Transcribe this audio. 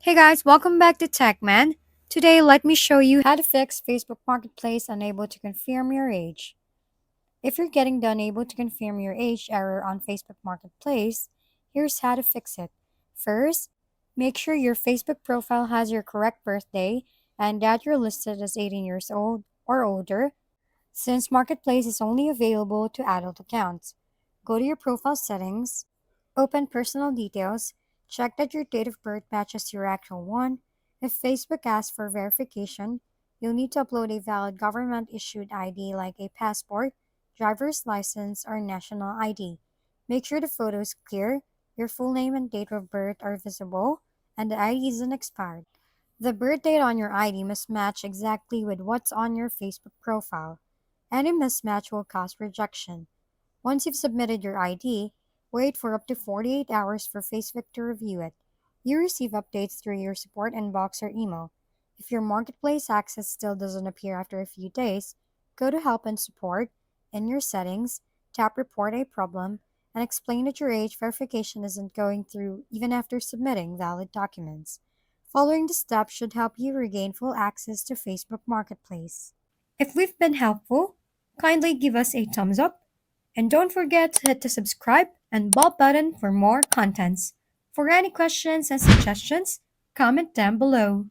Hey guys, welcome back to TechMan. Today, let me show you how to fix Facebook Marketplace unable to confirm your age. If you're getting the unable to confirm your age error on Facebook Marketplace, here's how to fix it. First, make sure your Facebook profile has your correct birthday and that you're listed as 18 years old or older, since Marketplace is only available to adult accounts. Go to your profile settings, open personal details, check that your date of birth matches your actual one. If Facebook asks for verification, you'll need to upload a valid government issued ID like a passport, driver's license, or national ID. Make sure the photo is clear, your full name and date of birth are visible, and the ID isn't expired. The birth date on your ID must match exactly with what's on your Facebook profile. Any mismatch will cause rejection. Once you've submitted your ID, wait for up to 48 hours for Facebook to review it. You receive updates through your support inbox or email. If your marketplace access still doesn't appear after a few days, go to Help and Support, in your settings, tap Report a Problem, and explain that your age verification isn't going through even after submitting valid documents. Following the steps should help you regain full access to Facebook Marketplace. If we've been helpful, kindly give us a thumbs up and don't forget to hit the subscribe and bell button for more contents. For any questions and suggestions, comment down below.